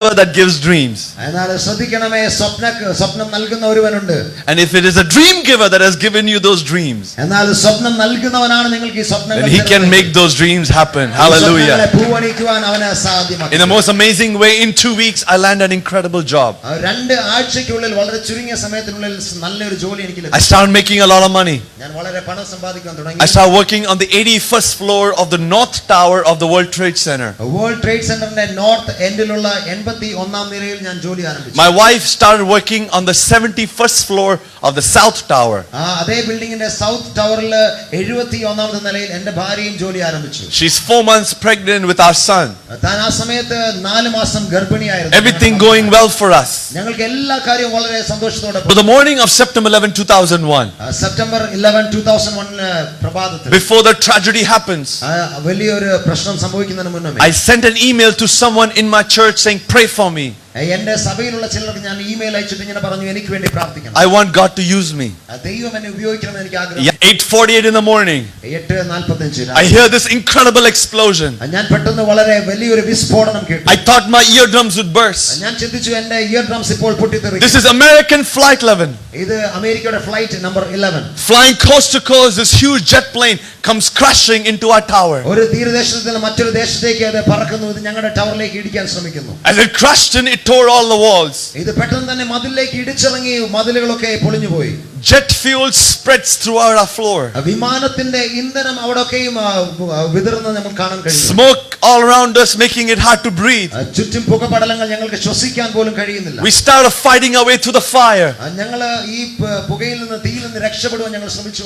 that gives dreams. And if it is a dream giver that has given you those dreams, then he can make those dreams happen. Hallelujah. In the most amazing way, in 2 weeks I land an incredible job. I start making a lot of money. I start working on the 81st floor of the North Tower of the World Trade Center. My wife started working on the 71st floor of the South Tower. She's 4 months pregnant with our son. Everything going well for us. But the morning of September 11, 2001, before the tragedy happens, I sent an email to someone in my church saying, pray for me. I want God to use me. 8:48 in the morning, I hear this incredible explosion. I thought my eardrums would burst. This is American Flight 11. Flying coast to coast, this huge jet plane comes crashing into our tower. As it crashed in, it tore all the walls. Jet fuel spreads throughout our floor. Smoke all around us, making it hard to breathe. We started fighting our way through the fire.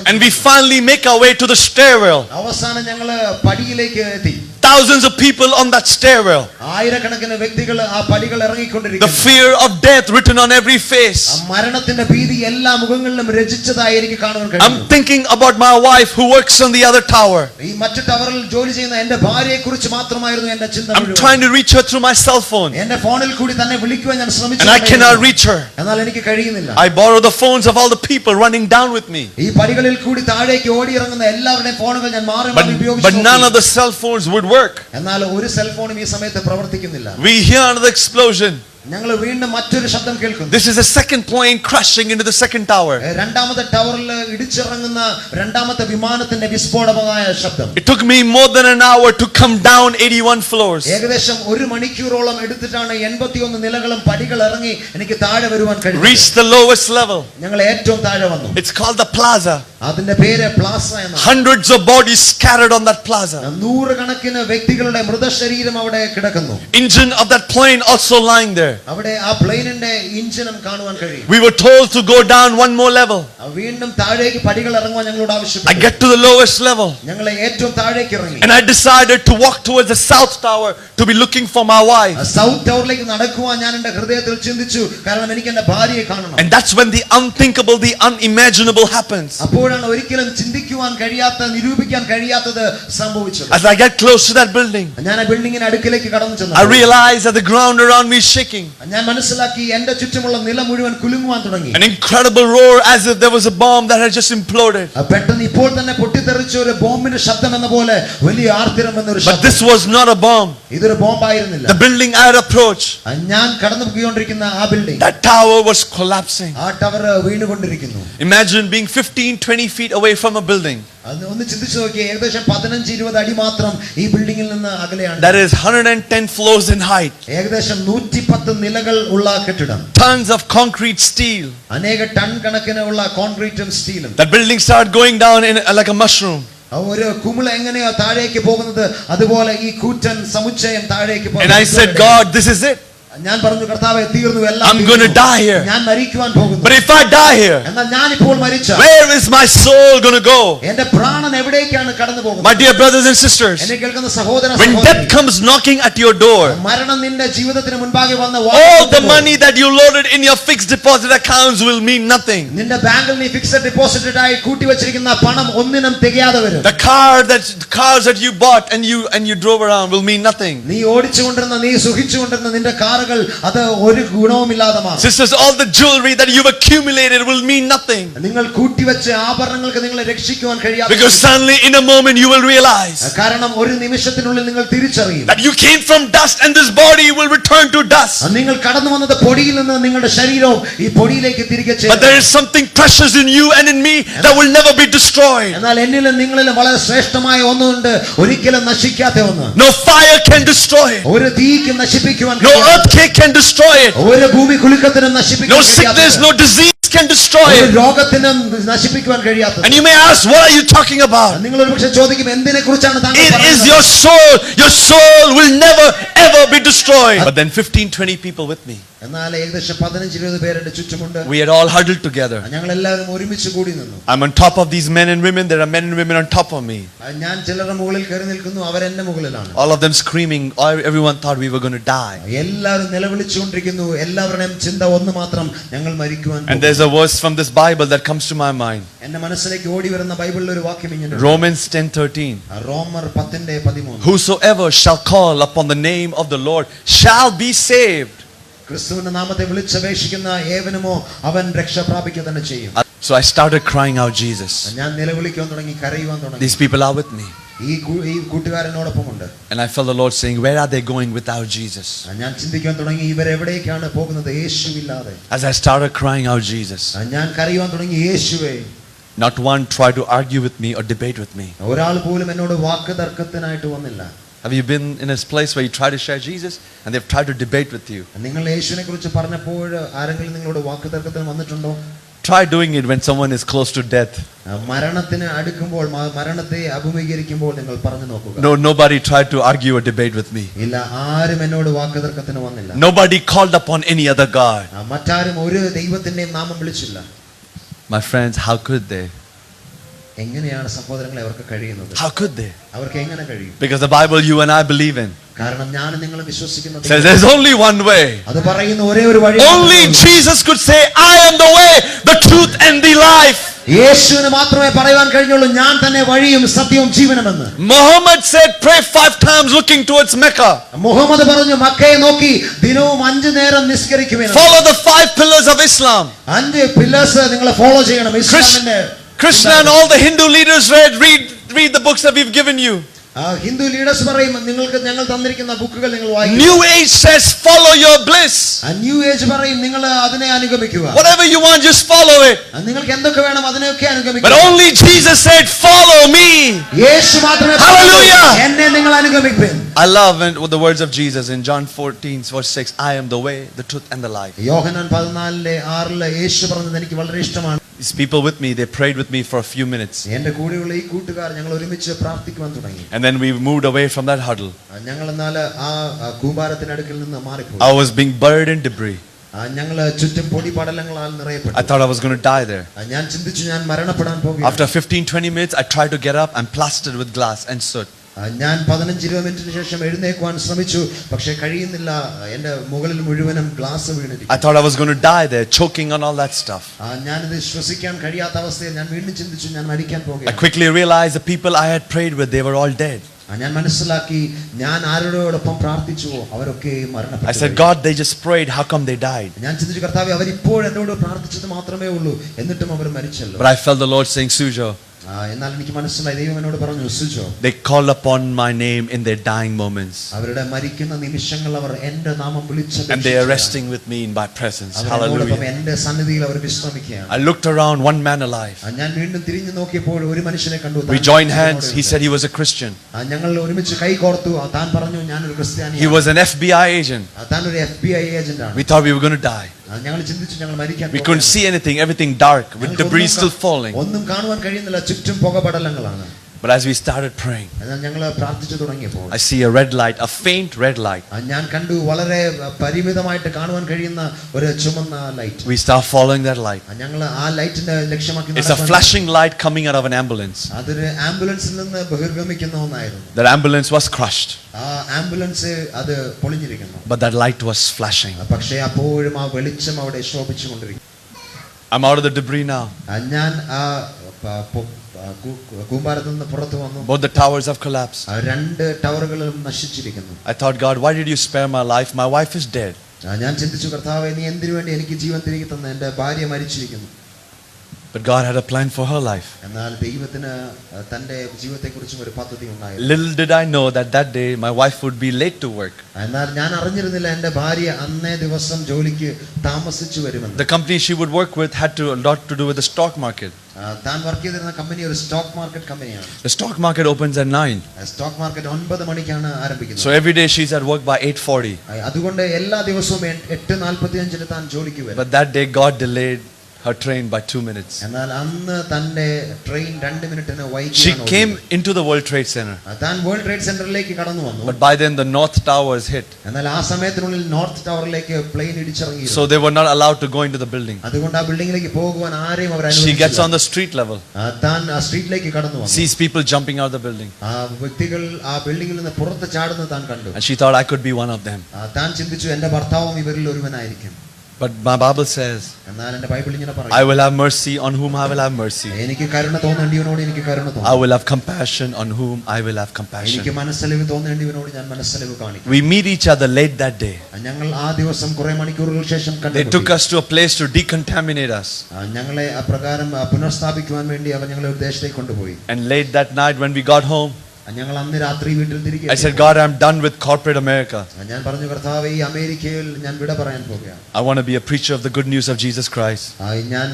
And we finally make our way to the stairwell. Thousands of people on that stairwell. The fear of death written on every face. I'm thinking about my wife who works on the other tower. I'm trying to reach her through my cell phone, and I cannot reach her. I borrow the phones of all the people running down with me, but none of the cell phones would work. We hear another explosion. This is the second plane crashing into the second tower. It took me more than an hour to come down 81 floors. Reach the lowest level. It's called the plaza. Hundreds of bodies scattered on that plaza. Engine of that plane also lying there. We were told to go down one more level. I get to the lowest level, and I decided to walk towards the South Tower to be looking for my wife. And that's when the unthinkable, the unimaginable happens. As I get close to that building, I realize that the ground around me is shaking. An incredible roar, as if there was a bomb that had just imploded. But this was not a bomb. The building I had approached, that tower was collapsing. Imagine being 15-20 feet away from a building. That is 110 floors in height. Tons of concrete steel. That building started going down in like a mushroom. And I said, God, this is it. I'm going to die here. But if I die here, where is my soul going to go? My dear brothers and sisters, when death comes knocking at your door, all the money that you loaded in your fixed deposit accounts will mean nothing. The cars that you bought and you drove around will mean nothing. മാലകൾ അത് ഒരു ഗുണവുമില്ലാതെ മാറും. Sisters, all the jewelry that you've accumulated will mean nothing. നിങ്ങൾ കൂട്ടിവെച്ച ആഭരണങ്ങൾക്ക് നിങ്ങളെ രക്ഷിക്കുവാൻ കഴിയാതെ. Because suddenly in a moment you will realize കാരണം ഒരു നിമിഷത്തിനുള്ളിൽ നിങ്ങൾ തിരിച്ചറിയും that you came from dust and this body will return to dust. നിങ്ങൾ കടന്നു വന്നത് പൊടിയിൽ നിന്ന് നിങ്ങളുടെ ശരീരവും ഈ പൊടിയിലേക്ക് തിരികെ ചേരും. But there is something precious in you and in me that will never be destroyed. എന്നാൽ എന്നിലും നിങ്ങളിലും വളരെ ശ്രേഷ്ഠമായ ഒന്നുണ്ട്, ഒരിക്കലും നശിക്കാത്ത ഒന്ന്. No fire can destroy it. ഒരു തീക്ക് നശിപ്പിക്കുവാൻ No earthquake can destroy it. ഒരു ഭൂമി കുലുക്കത്തിനും നശിപ്പിക്കാൻ No sickness, no disease can destroy it. ഒരു രോഗത്തിനും നശിപ്പിക്കുവാൻ കഴിയാത്തത്. And you may ask, what are you talking about? നിങ്ങൾ ഒരുപക്ഷേ ചോദിക്കും, എന്തിനെക്കുറിച്ചാണ് താങ്കൾ പറയുന്നത്? It is your soul. Your soul will never ever be destroyed. But then 15-20 people with me. എന്നാൽ ഏകദേശം 15-20 പേർ എൻ്റെ ചുറ്റുമുണ്ട്. We had all huddled together. ഞങ്ങൾ എല്ലാവരും ഒരുമിച്ച് കൂടി നിന്നു. I'm on top of these men and women. There are men and women on top of me. ഞാൻ ചിലരുടെ മുകളിൽ കയറി നിൽക്കുന്നു, അവർ എൻ്റെ മുകളിലാണ്. All of them screaming. Everyone thought we were going to die. എല്ലാവരും നിലവിളിച്ചുകൊണ്ടിരിക്കുന്നു. എല്ലാവരുടെയും ചിന്ത ഒന്ന് മാത്രം, ഞങ്ങൾ മരിക്കുവാൻ. And there's a verse from this Bible that comes to my mind. എൻ്റെ മനസ്സിലേക്ക് ഓടി വരുന്ന ബൈബിളിൽ ഒരു വാക്യം ഇങ്ങനെ. Romans 10:13. റോമർ 10:13. Whosoever shall call upon the name of the Lord shall be saved. ക്രിസ്തുവിന്റെ നാമത്തെ വിളിച്ചപേക്ഷിക്കുന്ന ഏവനുമോ അവൻ രക്ഷ പ്രാപിക്കുക തന്നെ ചെയ്യും. So I started crying out, Jesus. ഞാൻ നിലവിളിക്കാൻ തുടങ്ങി, കരയുവാൻ തുടങ്ങി. These people are with me. ഈ കൂട്ടുകാരനോടൊപ്പമുണ്ട്. And I felt the Lord saying, where are they going without Jesus? ഞാൻ ചിന്തിക്കാൻ തുടങ്ങി, ഇവരെവിടേക്കാണ് പോകുന്നത് യേശുവില്ലാതെ. As I started crying out, Jesus. ഞാൻ കരയുവാൻ തുടങ്ങി, യേശുവേ. Not one tried to argue with me or debate with me. ഒരാൾ പോലും എന്നോട് വാക്ക് തർക്കത്തിനായിട്ട് വന്നില്ല. Have you been in a place where you try to share Jesus and they've tried to debate with you? നിങ്ങൾ യേശുവിനെ കുറിച്ച് പറഞ്ഞപ്പോൾ ആരെങ്കിലും നിങ്ങളോട് വാക്ക് തർക്കത്തിന് വന്നിട്ടുണ്ടോ? Try doing it when someone is close to death. മരണത്തിന് അടുക്കുമ്പോൾ, മരണത്തെ അഭിമുഖീകരിക്കുമ്പോൾ നിങ്ങൾ പറഞ്ഞു നോക്കുക. No, nobody tried to argue or debate with me. ഇല്ല, ആരും എന്നോട് വാക്ക് തർക്കത്തിന് വന്നില്ല. Nobody called upon any other God. മറ്റാരും ഒരു ദൈവത്തിന്റെയും നാമം വിളിച്ചില്ല. My friends, how could they? എങ്ങനെയാണ് സഹോദരങ്ങളെ അവർക്ക് കഴിയുന്നത്? How could they? അവർക്ക് എങ്ങനെ കഴിയും? Because the Bible you and I believe in കാരണം ഞാൻ നിങ്ങൾ വിശ്വസിക്കുന്നത് says there's only one way. അത് പറയുന്ന ഒരേ ഒരു വഴി. Only Jesus could say, I am the way, the truth and the life. യേശുവിന് മാത്രമേ പറയുവാൻ കഴിഞ്ഞുള്ളൂ, ഞാൻ തന്നെ വഴിയും സത്യവും ജീവനുമെന്ന്. Muhammad said, pray 5 times looking towards Mecca. Muhammad പറഞ്ഞു, മക്കയെ നോക്കി ദിനവും 5 നേരം നിസ്കരിക്കുവിൻ. Follow the 5 pillars of Islam. 5 pillars നിങ്ങൾ ഫോളോ ചെയ്യണം. ഇസ്ലാമിന്റെ Krishna and all the Hindu leaders read the books that we've given you. Hindu leaders പറയും, നിങ്ങൾക്ക് ഞങ്ങൾ തന്നിരിക്കുന്ന ബുക്കുകൾ നിങ്ങൾ വായിക്കുക. New Age says follow your bliss. New age പറയും, നിങ്ങൾ അതിനെ അനുഗമിക്കുക. Whatever you want, just follow it. നിങ്ങൾക്ക് എന്തൊക്കെ വേണം അതിനെയൊക്കെ അനുഗമിക്കുക. But only Jesus said follow me. യേശു മാത്രമേ, Hallelujah, എന്നെ നിങ്ങൾ അനുഗമിപ്പിൻ. I love the words of Jesus in John 14:6. I am the way, the truth and the life. യോഹന്നാൻ 14:6 യേശു പറഞ്ഞത് എനിക്ക് വളരെ ഇഷ്ടമാണ്. These people with me, they prayed with me for a few minutes. എൻ്റെ കൂടെയുള്ള ഈ കൂട്ടുകാർ ഞങ്ങൾ ഒരുമിച്ച് പ്രാർത്ഥിക്കുവാൻ തുടങ്ങി. And then we moved away from that huddle. ഞങ്ങൾ എന്നാൽ ആ കൂമ്പാരത്തിനടുക്കിൽ നിന്ന് മാറിപ്പോയി. I was being buried in debris. ഞങ്ങൾ ചുറ്റും പൊടിപടലങ്ങളാൽ നിറയപ്പെട്ടു. I thought I was going to die there. ഞാൻ ചിന്തിച്ചു, ഞാൻ മരണപ്പെടാൻ പോകുകയാണ്. After 15-20 minutes, I tried to get up. I'm plastered with glass and soot. ഞാൻ 15-20 മിനിറ്റിന് ശേഷം എഴുന്നേൽക്കുവാൻ ശ്രമിച്ചു, പക്ഷേ കഴിയുന്നില്ല. എൻ്റെ മുകളിൽ മുഴുവനും glass വീണിരിക്കുന്നു. I thought I was going to die there, choking on all that stuff. ഞാനിത് ശ്വസിക്കാൻ കഴിയാത്ത അവസ്ഥയിൽ ഞാൻ വീണ്ടും ചിന്തിച്ചു, ഞാൻ മരിക്കാൻ I പോകുകയാണ്. quickly realized the people I had prayed with, they were all dead. ഞാൻ മനസ്സിലാക്കി, ഞാൻ ആരോടൊപ്പം പ്രാർത്ഥിച്ചുവോ അവരൊക്കെ മരണപ്പെട്ടു. I said, God, they just prayed. How come they died? ഞാൻ ചിന്തിച്ചു, കർത്താവേ, അവർ ഇപ്പോൾ എന്നോട് പ്രാർത്ഥിച്ചത് മാത്രമേ ഉള്ളൂ, എന്നിട്ടും അവർ മരിച്ചല്ലോ. But I felt the Lord saying, Sujo, എന്നാൽ എനിക്ക് മനസ്സിലായി, ദൈവം എന്നോട് പറഞ്ഞു, Sujo, they called upon my name in their dying moments. അവരുടെ മരിക്കുന്ന നിമിഷങ്ങൾ അവർ എൻ്റെ നാമം വിളിച്ചു. And they are resting with me in my presence. Hallelujah. എൻ്റെ സന്നിധിയിൽ അവർ വിശ്രമിക്കുകയാണ്. I looked around, one man alive. ഞാൻ വീണ്ടും തിരിഞ്ഞു നോക്കിയപ്പോൾ ഒരു മനുഷ്യനെ കണ്ടു. We joined hands. He said he was a Christian. ഞങ്ങൾ ഒരുമിച്ച് കൈ കോർത്തു. താൻ പറഞ്ഞു, ഞാൻ ഒരു ക്രിസ്ത്യാനിയാണ്. He was an FBI agent. താൻ ഒരു FBI ഏജന്റ് ആണ്. We thought we were going to die. ഞങ്ങൾ ചിന്തിച്ചു, ഞങ്ങൾ മരിക്കാൻ. We couldn't see anything, everything dark, with debris still falling. ഒന്നും കാണുവാൻ കഴിയുന്നില്ല, ചുറ്റും പുകപടലങ്ങളാണ്. But as we started praying, ഞങ്ങൾ പ്രാർത്ഥിച്ചു തുടങ്ങിയപ്പോൾ I see a red light, a faint red light. ഞാൻ കണ്ടു, വളരെ പരിമിതമായിട്ട് കാണുവാൻ കഴിയുന്ന ഒരു ചുമന്ന light. We start following that light. ഞങ്ങൾ ആ ലൈറ്റിനെ ലക്ഷ്യമാക്കി. It's a flashing light coming out of an ambulance. അതൊരു ആംബുലൻസിൽ നിന്ന് ബഹിർഗമിക്കുന്ന ഒന്നായിരുന്നു. That ambulance was crushed. ആ ആംബുലൻസ് അത് പൊളിഞ്ഞിരിക്കുന്നു. But that light was flashing. പക്ഷേ അപ്പോഴും ആ വെളിച്ചം അവിടെ ശോഭിച്ചുകൊണ്ടിരിക്കുന്നു. I'm out of the debris now. ഞാൻ ആ കൂമ്പാരത്തിൽ നിന്ന് പുറത്തു വന്നു. Both the towers have collapsed. 2 ടവറുകളും നശിച്ചിരിക്കുന്നു. I thought, God, why did you spare my life? My wife is dead. ഞാൻ ചിന്തിച്ചു കർത്താവേ നീ എന്തിനു വേണ്ടി എനിക്ക് ജീവൻ തിരികെ തന്നു എൻ്റെ ഭാര്യ മരിച്ചിരിക്കുന്നു. But God had a plan for her life. എന്നാൽ ദൈവത്തിന് തന്റെ ജീവിതത്തെക്കുറിച്ചും ഒരു പദ്ധതി ഉണ്ടായിരുന്നു. Little did I know that that day my wife would be late to work. എന്നാൽ ഞാൻ അറിഞ്ഞിരുന്നില്ല എൻ്റെ ഭാര്യ അന്നേ ദിവസം ജോലിക്ക് താമസിച്ചു വരുമെന്ന്. The company she would work with had a lot to do with the stock market. താൻ വർക്ക് ചെയ്തിരുന്ന കമ്പനി ഒരു സ്റ്റോക്ക് മാർക്കറ്റ് കമ്പനിയാണ്. The stock market opens at 9. Stock market 9 മണിക്കാണ് ആരംഭിക്കുന്നത്. So every day she's at work by 8:40. അതുകൊണ്ട് എല്ലാ ദിവസവും 8:45 താൻ ജോലിക്ക് വരും. But that day God delayed her train by 2 minutes. എന്നാൽ അന്ന് തന്റെ ട്രെയിൻ 2 മിനിറ്റിന് വൈകി. She came into the World Trade Center. താൻ വേൾഡ് ട്രേഡ് സെന്ററിലേക്ക് കടന്നു വന്നു. But by then the North Tower is hit. എന്നാൽ ആ സമയത്തിനുള്ളിൽ നോർത്ത് ടവറിലേക്ക് പ്ലെയിൻ ഇടിച്ചിറങ്ങി. So they were not allowed to go into the building. അതുകൊണ്ട് ആ ബിൽഡിംഗിലേക്ക് പോകുവാൻ ആരെയും അവർ അനുവദിച്ചില്ല. She gets on the street level. താൻ ആ സ്ട്രീറ്റിലേക്ക് കടന്നു വന്നു. Sees people jumping out of the building. ആ വ്യക്തികൾ ആ ബിൽഡിംഗിൽ നിന്ന് പുറത്ത് ചാടുന്നത് താൻ കണ്ടു. And she thought I could be one of them. താൻ ചിന്തിച്ചു എൻ്റെ ഭർത്താവും ഇവരിൽ ഒരുവനായിരിക്കും. But my Bible says, എന്നാൽ എൻ്റെ ബൈബിൾ ഇങ്ങനെ പറയുന്നു, I will have mercy on whom I will have mercy. എനിക്ക് കരുണ തോന്നേണ്ടിയവനോട് എനിക്ക് കരുണ തോന്നും. I will have compassion on whom I will have compassion. എനിക്ക് മനസ്സലിവ് തോന്നേണ്ടിയവനോട് ഞാൻ മനസ്സലിവ് കാണിക്കും. We meet each other late that day. ഞങ്ങൾ ആ ദിവസം കുറെ മണിക്കൂറുകൾ ശേഷം കണ്ടു. They took us to a place to decontaminate us. ഞങ്ങളെ അപ്രകാരം പുനഃസ്ഥാപിക്കുവാൻ വേണ്ടി അവർ ഞങ്ങളെ ഒരു ദേശത്തേക്ക് കൊണ്ടുപോയി. And late that night when we got home, ഞങ്ങൾ അന്ന് രാത്രി വീട്ടിൽ തിരികെ I said, God, I'm done with corporate America. ഞാൻ പറഞ്ഞു കർത്താവേ ഈ അമേരിക്കയിൽ ഞാൻ വിട പറയാൻ പോകുകയാണ്. I want to be a preacher of the good news of Jesus Christ. ഞാൻ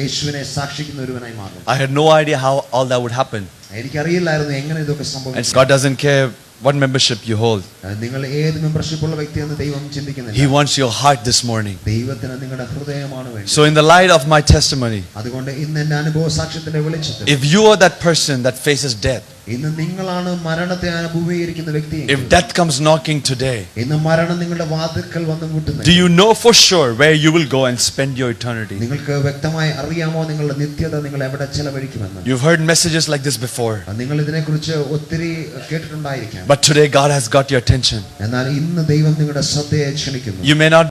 യേശുവിനെ സാക്ഷിക്കുന്ന ഒരുവനായി മാറും. I had no idea how all that would happen. എനിക്കറിയില്ലായിരുന്നു എങ്ങനെ ഇതൊക്കെ And സംഭവിക്കും. God doesn't care what membership you hold. നിങ്ങൾ ഏത് മെമ്പർഷിപ്പ് ഉള്ള വ്യക്തിയെന്ന് ദൈവം ചിന്തിക്കുന്നില്ല. He wants your heart this morning. ദൈവത്തിന് നിങ്ങളുടെ ഹൃദയമാണ് വേണ്ടത്. So in the light of my testimony, അതുകൊണ്ട് ഇന്ന് എൻ്റെ അനുഭവ സാക്ഷ്യത്തിന്റെ വെളിച്ചത്തിൽ if you are that person that faces death, ഇന്ന് നിങ്ങളാണ് മരണത്തെ അഭിമുഖീകരിക്കുന്ന വ്യക്തി, if death comes knocking today, ഇന്ന് മരണം നിങ്ങളുടെ വാതിൽക്കൽ വന്ന് മുട്ടുന്നു, do you know for sure where you will go and spend your eternity? നിങ്ങൾക്ക് വ്യക്തമായി അറിയാമോ നിങ്ങളുടെ നിത്യത നിങ്ങൾ എവിടെ ചെലവഴിക്കുമെന്ന്? You've heard messages like this before, നിങ്ങൾ ഇതിനെക്കുറിച്ച് ഒത്തിരി കേട്ടിട്ടുണ്ടായിരിക്കാം. but today God has got your attention. എന്നാൽ ഇന്ന് ദൈവം നിങ്ങളുടെ ശ്രദ്ധയെ ക്ഷണിക്കുന്നു. You may not